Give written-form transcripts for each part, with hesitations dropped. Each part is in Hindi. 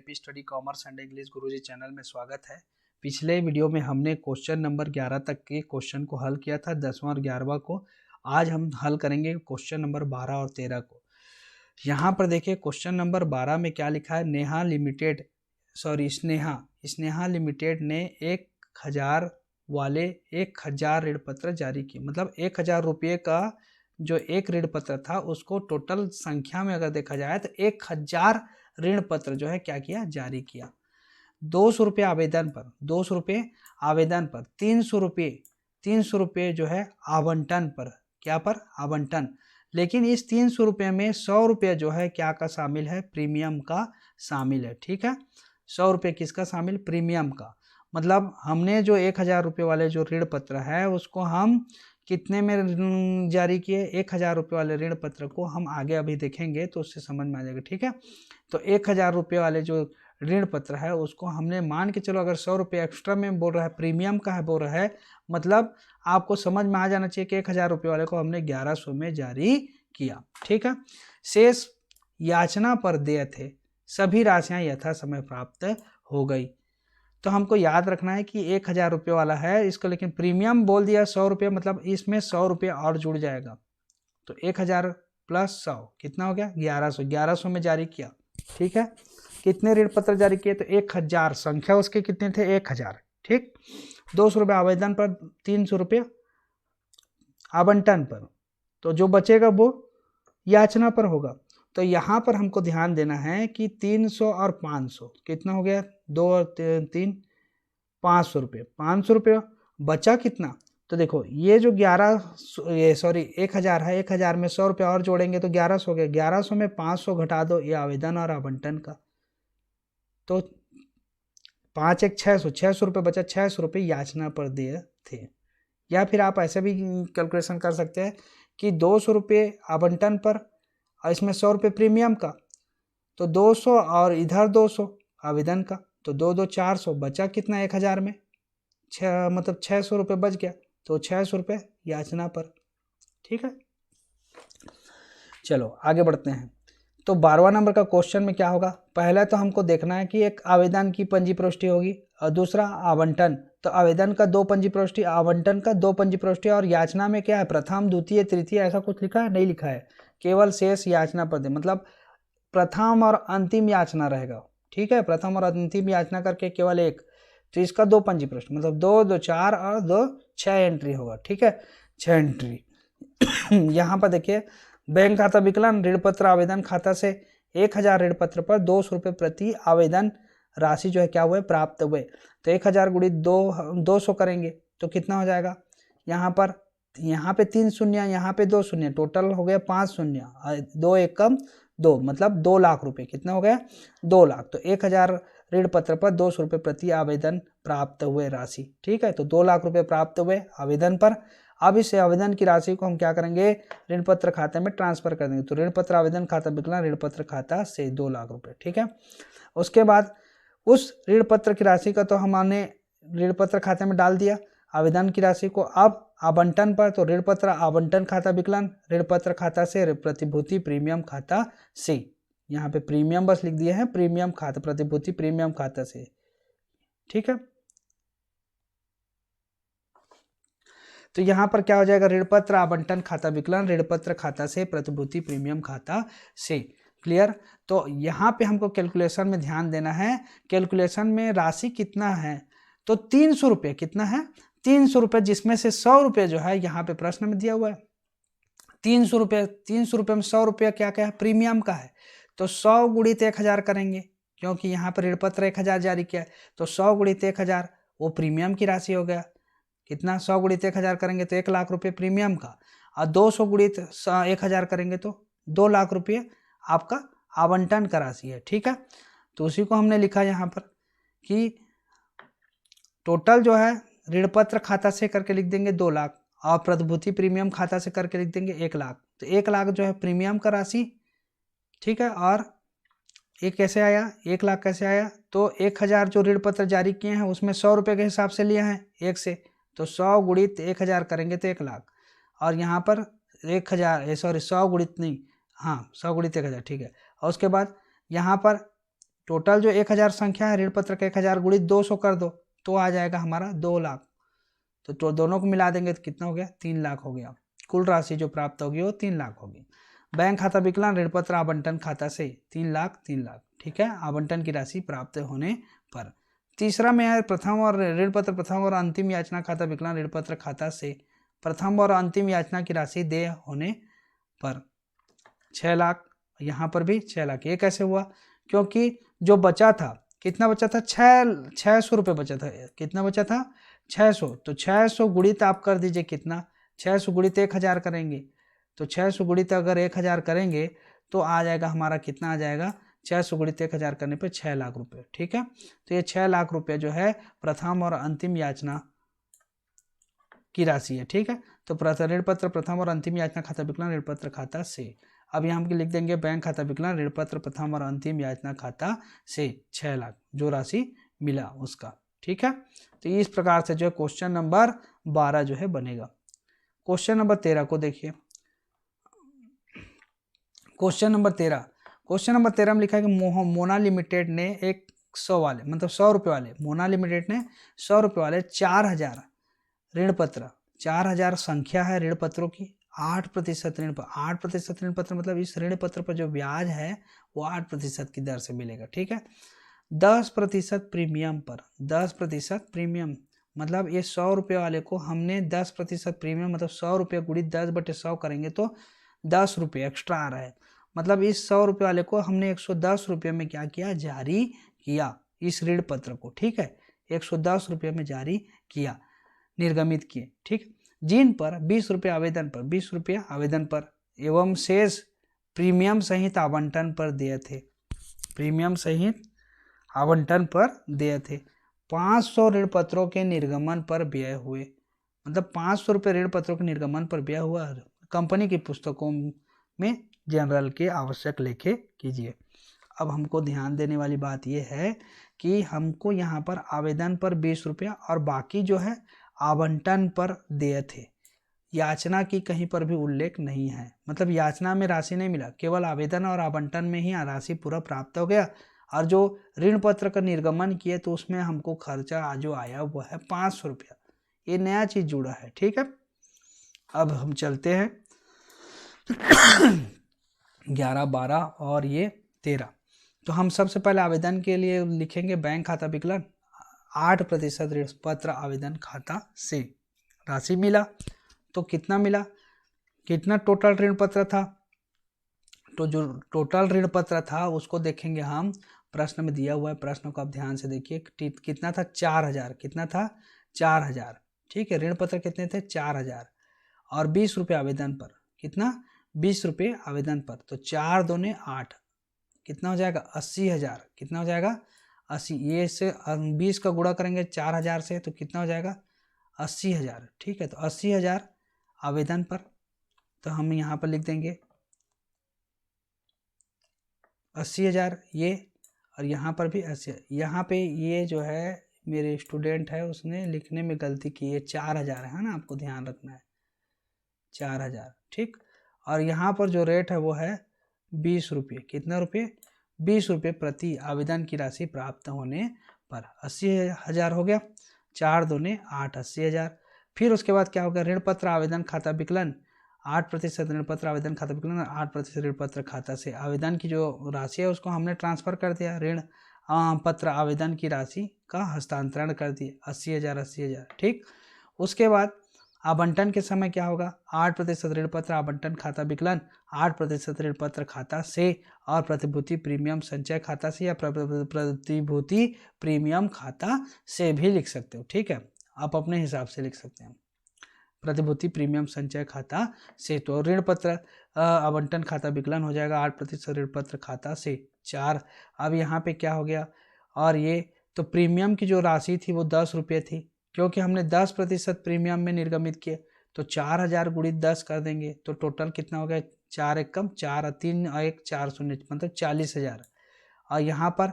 JP study commerce and English Guruji channel में स्वागत है। पिछले वीडियो में हमने क्वेश्चन नंबर 11 तक के क्वेश्चन को हल किया था, 10वां और 11वां को। आज हम हल करेंगे क्वेश्चन नंबर 12 और 13 को। यहाँ पर देखिए क्वेश्चन नंबर 12 में क्या लिखा है। स्नेहा लिमिटेड ने 1000 वाले 1000 ऋण पत्र जारी किए। मतलब 1000 रुपये का जो एक ऋण पत्र था उसको टोटल संख्या में अगर देखा जाए तो 1000 ऋण पत्र जो है क्या किया, जारी किया। 200 रुपये आवेदन पर, 200 रुपये आवेदन पर, 300 रुपये जो है आवंटन पर। क्या पर? आवंटन। लेकिन इस 300 रुपये में 100 रुपये जो है क्या का शामिल है, प्रीमियम का शामिल है। ठीक है, 100 रुपये किसका शामिल, प्रीमियम का। मतलब हमने जो 1000 रुपये वाले जो ऋण पत्र है उसको हम कितने में जारी किए, 1000 रुपये वाले ऋण पत्र को हम आगे अभी देखेंगे तो उससे समझ में आ जाएगा। ठीक है, तो 1000 रुपये वाले जो ऋण पत्र है उसको हमने मान के चलो, अगर 100 रुपये एक्स्ट्रा में बोल रहा है, प्रीमियम का है बोल रहा है, मतलब आपको समझ में आ जाना चाहिए कि 1000 रुपये वाले को हमने 1100 में जारी किया। ठीक है, शेष याचना पर देय थे, सभी राशियां यथा समय प्राप्त हो गई। तो हमको याद रखना है कि 1000 रुपये वाला है इसको, लेकिन प्रीमियम बोल दिया 100 रुपये, मतलब इसमें 100 रुपये और जुड़ जाएगा। तो 1000 प्लस 100 कितना हो गया, 1100। 1100 में जारी किया। ठीक है, कितने ऋण पत्र जारी किए, तो 1000, संख्या उसके कितने थे, 1000। ठीक, 200 रुपये आवेदन पर, 300 रुपये आवंटन पर, तो जो बचेगा वो याचना पर होगा। तो यहाँ पर हमको ध्यान देना है कि 300 और 500 कितना हो गया, 2 और 3 500 रुपये। 500 रुपये बचा कितना, तो देखो ये जो 1000 है, 1000 में 100 रुपये और जोड़ेंगे तो 1100 हो गया। 1100 में 500 घटा दो, ये आवेदन और आवंटन का, तो 5 एक 600, 600 रुपये बचा। 600 रुपये याचना पर दिए थे। या फिर आप ऐसे भी कैलकुलेशन कर सकते हैं कि 200 रुपये आवंटन पर और इसमें 100 रुपये प्रीमियम का, तो 200 और इधर 200 आवेदन का, तो 2 2 400 बचा कितना 1000 में, मतलब 600 रुपये बच गया। तो 600 रुपये याचना पर। ठीक है, चलो आगे बढ़ते हैं। तो 12वां नंबर का क्वेश्चन में क्या होगा, पहला तो हमको देखना है कि एक आवेदन की पंजी प्रविष्टि होगी और दूसरा आवंटन। तो आवेदन का 2 पंजी प्रविष्टि, आवंटन का 2 पंजी प्रविष्टि, और याचना में क्या है, प्रथम द्वितीय तृतीय ऐसा कुछ लिखा है, नहीं लिखा है, केवल शेष याचना पर दे, मतलब प्रथम और अंतिम याचना रहेगा। ठीक है, प्रथम और अंतिम याचना करके केवल एक, तो इसका 2 पंजी प्रश्न, मतलब 2 2 4 और 2 6 एंट्री होगा। ठीक है, 6 एंट्री। यहाँ पर देखिए, बैंक खाता विकलन ऋण पत्र आवेदन खाता से 1000 ऋण पत्र पर 200 रुपये प्रति आवेदन राशि जो है क्या हुए, प्राप्त हुए। तो 1000 गुणित 200 करेंगे तो कितना हो जाएगा, यहाँ पे 3 शून्य, यहाँ पे 2 शून्य, टोटल हो गया 5 शून्य, 2 एकम 2, मतलब 2 लाख रुपए। कितना हो गया, 2 लाख। तो 1000 ऋण पत्र पर 200 रुपये प्रति आवेदन प्राप्त हुए राशि। ठीक है, तो 2 लाख रुपए प्राप्त हुए आवेदन पर। अब इस आवेदन की राशि को हम क्या करेंगे, ऋण पत्र खाते में ट्रांसफर कर देंगे। तो ऋण पत्र आवेदन खाता विकलन ऋण पत्र खाता से 2 लाख रुपए। ठीक है, उसके बाद उस ऋण पत्र की राशि का तो हमने ऋण पत्र खाते में डाल दिया आवेदन की राशि को। अब आवंटन पर, तो ऋण पत्र आवंटन खाता विकलन ऋण पत्र खाता से प्रतिभूति प्रीमियम खाता से, यहाँ पे प्रीमियम बस लिख दिए हैं, प्रीमियम खाता, प्रतिभूति प्रीमियम खाता से। ठीक है, तो यहाँ पर क्या हो जाएगा, ऋण पत्र आवंटन खाता विकलन ऋण पत्र खाता से प्रतिभूति प्रीमियम खाता से। क्लियर। तो यहाँ पे हमको कैलकुलेशन में ध्यान देना है, कैलकुलेशन में राशि कितना है, तो 300 रुपये। कितना है, 300 रुपये, जिसमें से 100 रुपये जो है यहाँ पे प्रश्न में दिया हुआ है 300 रुपये। 300 रुपये में 100 रुपये क्या क्या है, प्रीमियम का है। तो 100 गुणित 1000 करेंगे, क्योंकि यहाँ पर ऋण पत्र 1000 जारी किया है, तो 100 गुणित 1000 वो प्रीमियम की राशि हो गया। कितना, 100 गुणित 1000 करेंगे तो 1 लाख रुपये प्रीमियम का, और 200 गुणित 1000 करेंगे तो 2 लाख रुपये आपका आवंटन का राशि है। ठीक है, तो उसी को हमने लिखा यहाँ पर कि टोटल जो है ऋण पत्र खाता से करके लिख देंगे 2 लाख, और प्रतिभूति प्रीमियम खाता से करके लिख देंगे 1 लाख। तो 1 लाख जो है प्रीमियम का राशि। ठीक है, और ये कैसे आया, 1 लाख कैसे आया, तो 1000 जो ऋण पत्र जारी किए हैं उसमें 100 रुपये के हिसाब से लिए हैं 1 से, तो 100 गुणित 1000 करेंगे तो 1 लाख, और यहाँ पर 100 गुणित नहीं, हाँ 100 गुणित 1000। ठीक है, और उसके बाद यहाँ पर टोटल जो 1000 संख्या है ऋण पत्र का 1000 गुणित 200 कर दो तो आ जाएगा हमारा 2 लाख। तो दोनों को मिला देंगे तो कितना हो गया, 3 लाख हो गया। कुल राशि जो प्राप्त होगी वो 3 लाख होगी। बैंक खाता विकलन ऋण पत्र आवंटन खाता से 3 लाख 3 लाख, ठीक है, आवंटन की राशि प्राप्त होने पर। तीसरा में है प्रथम और ऋण पत्र प्रथम और अंतिम याचना खाता विकलन ऋण पत्र खाता से प्रथम और अंतिम याचना की राशि देय होने पर 6 लाख। यहाँ पर भी 6 लाख। ये कैसे हुआ, क्योंकि जो बचा था, कितना बचा था, 600 रुपये बचा था। कितना बचा था, 600। तो 600 गुणित आप कर दीजिए कितना, 600 गुणित 1000 करेंगे तो 600 गुणित अगर 1000 करेंगे तो आ जाएगा हमारा कितना आ जाएगा, 600 गुणित 1000 करने पे 6 लाख रुपए, ठीक है। तो ये 6 लाख रुपए जो है प्रथम और अंतिम याचना की राशि है, ठीक है। तो ऋण पत्र प्रथम और अंतिम याचना खाता विकलन ऋण पत्र खाता से, अब यहाँ हम लिख देंगे बैंक खाता विकलन ऋण पत्र प्रथम और अंतिम याचना खाता से 6 लाख जो राशि मिला उसका, ठीक है। तो इस प्रकार से जो है क्वेश्चन नंबर 12 जो है बनेगा। क्वेश्चन नंबर 13 को देखिए। क्वेश्चन नंबर 13 में लिखा है कि मोना लिमिटेड ने 100 वाले मतलब 100 रुपये वाले, मोना लिमिटेड ने 100 रुपये वाले 4000 ऋण पत्र, 4000 संख्या है ऋण पत्रों की, 8% ऋण पर 8% ऋण पत्र मतलब इस ऋण पत्र पर जो ब्याज है वो 8% की दर से मिलेगा, ठीक है। 10% प्रीमियम पर, 10% प्रीमियम मतलब ये 100 रुपये वाले को हमने 10% प्रीमियम मतलब 100 रुपये गुणित 10/100 करेंगे तो 10 रुपये एक्स्ट्रा आ रहा है। मतलब इस 100 रुपये वाले को हमने 110 रुपये में क्या किया, जारी किया इस ऋण पत्र को, ठीक है। 110 रुपये में जारी किया, निर्गमित किए, ठीक। जिन पर 20 रुपये आवेदन पर, 20 रुपये आवेदन पर एवं शेष प्रीमियम सहित आवंटन पर देय थे, प्रीमियम सहित आवंटन पर देय थे। 500 ऋण पत्रों के निर्गमन पर व्यय हुए, मतलब 500 रुपये ऋण पत्रों के निर्गमन पर व्यय हुआ कंपनी की पुस्तकों में जनरल के आवश्यक लेखे कीजिए। अब हमको ध्यान देने वाली बात यह है कि हमको यहाँ पर आवेदन पर 20 रुपया और बाकी जो है आवंटन पर देय थे। याचना की कहीं पर भी उल्लेख नहीं है, मतलब याचना में राशि नहीं मिला, केवल आवेदन और आवंटन में ही राशि पूरा प्राप्त हो गया। और जो ऋण पत्र का निर्गमन किए तो उसमें हमको खर्चा जो आया वो है 500 रुपया। ये नया चीज जुड़ा है, ठीक है। अब हम चलते हैं 11, 12 और ये 13। तो हम सबसे पहले आवेदन के लिए लिखेंगे बैंक खाता विकलन 8% ऋण पत्र आवेदन खाता से राशि मिला। तो कितना मिला, कितना टोटल ऋण पत्र था, तो जो टोटल ऋण पत्र था उसको देखेंगे हम, प्रश्न में दिया हुआ है, प्रश्न को आप ध्यान से देखिए। कितना था, 4000, कितना था 4000, ठीक है। ऋण पत्र कितने थे 4000 और 20 रुपये आवेदन पर, कितना 20 रुपये आवेदन पर, तो 4 दूने 8, कितना हो जाएगा 80,000, कितना हो जाएगा 80। ये से 20 का गुणा करेंगे 4000 से तो कितना हो जाएगा 80,000, ठीक है। तो 80,000 आवेदन पर, तो हम यहाँ पर लिख देंगे 80,000 ये, और यहाँ पर भी 80। यहाँ पे ये जो है मेरे स्टूडेंट है उसने लिखने में गलती की है, 4000 है ना, आपको ध्यान रखना है 4000, ठीक। और यहाँ पर जो रेट है वो है 20 रुपये, कितना रुपये 20 रुपये प्रति आवेदन की राशि प्राप्त होने पर 80,000 हो गया। 4 दूने 8, 80,000। फिर उसके बाद क्या होगा, ऋण पत्र आवेदन खाता विकलन 8% ऋण पत्र आवेदन खाता विकलन 8% ऋण पत्र खाता से आवेदन की जो राशि है उसको हमने ट्रांसफर कर दिया, ऋण पत्र आवेदन की राशि का हस्तांतरण कर दिया 80,000, 80,000, ठीक। उसके बाद आवंटन के समय क्या होगा, 8% ऋण पत्र आवंटन खाता विकलन 8% ऋण पत्र खाता से और प्रतिभूति प्रीमियम संचय खाता से या प्रतिभूति प्रीमियम खाता से भी लिख सकते हो, ठीक है। आप अपने हिसाब से लिख सकते हैं प्रतिभूति प्रीमियम संचय खाता से। तो ऋण पत्र आवंटन खाता विकलन हो जाएगा 8% ऋण पत्र खाता से 4। अब यहाँ पे क्या हो गया, और ये तो प्रीमियम की जो राशि थी वो 10 रुपये थी, क्योंकि हमने 10% प्रीमियम में निर्गमित किए, तो 4000 गुणित 10 कर देंगे तो टोटल कितना हो गया, 4 एकम 4 और 3 और 1 4 शून्य मतलब 40,000। और यहाँ पर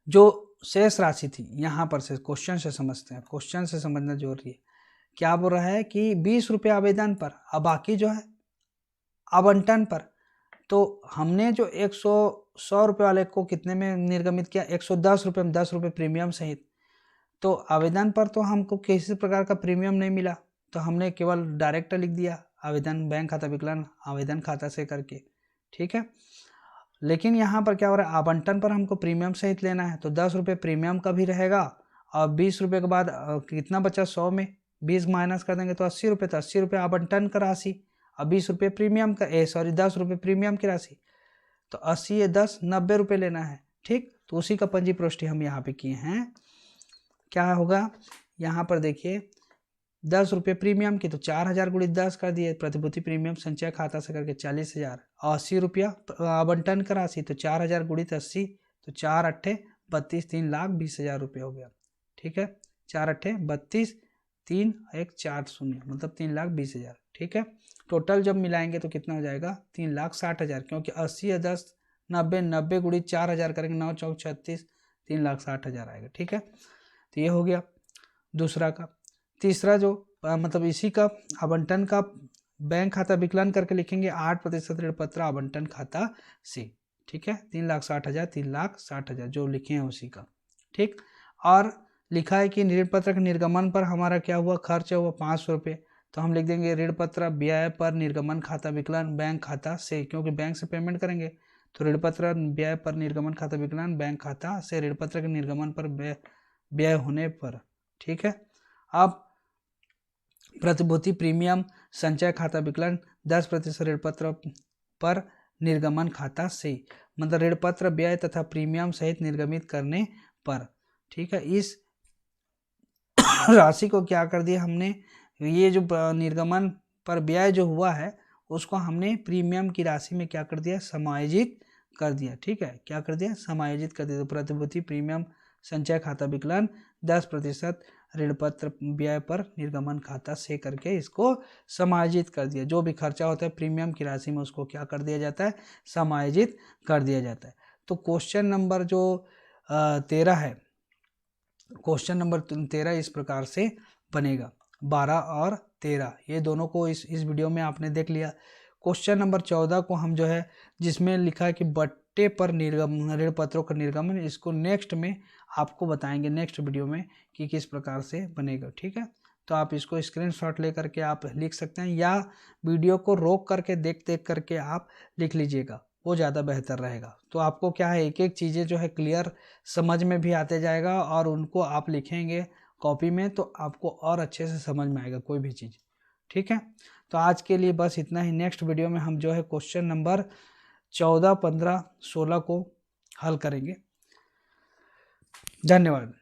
जो शेष राशि थी, यहाँ पर से क्वेश्चन से समझते हैं, क्वेश्चन से समझना जरूरी है। क्या बोल रहा है कि 20 रुपये आवेदन पर, अब बाकी जो है आवंटन पर, तो हमने जो 100 रुपये वाले को कितने में निर्गमित किया, 110 रुपये में 10 रुपये प्रीमियम सहित। तो आवेदन पर तो हमको किसी प्रकार का प्रीमियम नहीं मिला, तो हमने केवल डायरेक्ट लिख दिया आवेदन बैंक खाता विकलन आवेदन खाता से करके, ठीक है। लेकिन यहाँ पर क्या हो रहा है, आवंटन पर हमको प्रीमियम सहित लेना है, तो 10 रुपये प्रीमियम का भी रहेगा और 20 रुपये के बाद कितना बचा, 100 में 20 माइनस कर देंगे तो 80 रुपये, तो 80 रुपये आवंटन का राशि और 20 रुपये प्रीमियम का 10 रुपये प्रीमियम की राशि, तो 80 या 10 90 रुपये लेना है, ठीक। तो उसी का पंजी प्रविष्टि हम यहाँ पे किए हैं। क्या होगा यहाँ पर देखिए, 10 रुपये प्रीमियम की तो 4000 गुणित 10 कर दिए, प्रतिभूति प्रीमियम संचय खाता से करके 40,000, 80 रुपया आवंटन का राशि तो 4000 गुणित 80 तो 4 अट्ठे 32, 3,20,000 रुपये हो गया, ठीक है। 4 अट्ठे 32, 3 1 4 0 मतलब 3,20,000, ठीक है। टोटल जब मिलाएंगे तो कितना हो जाएगा, 3,60,000, क्योंकि 80 या 10 90 90 गुणित 4000 करेंगे 9 चौक 36 3,60,000 आएगा, ठीक है। तो ये हो गया दूसरा का। तीसरा जो मतलब इसी का आवंटन का बैंक खाता विकलन करके लिखेंगे 8% ऋण पत्र आवंटन खाता से, ठीक है। 3,60,000 3,60,000 जो लिखे हैं उसी का, ठीक। और लिखा है कि ऋण पत्र के निर्गमन पर हमारा क्या हुआ, खर्च हुआ 500 रुपये, तो हम लिख देंगे ऋण पत्र व्यय पर निर्गमन खाता विकलन बैंक खाता से, क्योंकि बैंक से पेमेंट करेंगे, तो ऋण पत्र व्यय पर निर्गमन खाता विकलन बैंक खाता से ऋण पत्र के निर्गमन पर व्यय होने पर, ठीक है। अब प्रतिभूति प्रीमियम संचय खाता विकलन 10% ऋण पत्र पर निर्गमन खाता से, मतलब ऋण पत्र व्यय तथा प्रीमियम सहित निर्गमित करने पर, ठीक है। इस राशि को क्या कर दिया हमने, ये जो निर्गमन पर व्यय जो हुआ है उसको हमने प्रीमियम की राशि में क्या कर दिया, समायोजित कर दिया, ठीक है। क्या कर दिया, समायोजित कर दिया। तो प्रतिभूति प्रीमियम संचय खाता विकलन 10% ऋण पत्र व्यय पर निर्गमन खाता से करके इसको समायोजित कर दिया। जो भी खर्चा होता है प्रीमियम की राशि में उसको क्या कर दिया जाता है, समायोजित कर दिया जाता है। तो क्वेश्चन नंबर जो 13 है, क्वेश्चन नंबर 13 इस प्रकार से बनेगा। 12 और 13 ये दोनों को इस वीडियो में आपने देख लिया। क्वेश्चन नंबर 14 को हम जो है जिसमें लिखा है कि बट्टे पर निर्गमन ऋण पत्रों का निर्गमन, इसको नेक्स्ट में आपको बताएंगे नेक्स्ट वीडियो में कि किस प्रकार से बनेगा, ठीक है। तो आप इसको स्क्रीनशॉट लेकर के आप लिख सकते हैं, या वीडियो को रोक करके देख करके आप लिख लीजिएगा, वो ज़्यादा बेहतर रहेगा। तो आपको क्या है, एक एक चीज़ें जो है क्लियर समझ में भी आते जाएगा, और उनको आप लिखेंगे कॉपी में तो आपको और अच्छे से समझ में आएगा कोई भी चीज़, ठीक है। तो आज के लिए बस इतना ही। नेक्स्ट वीडियो में हम जो है क्वेश्चन नंबर 14, 15, 16 को हल करेंगे। धन्यवाद।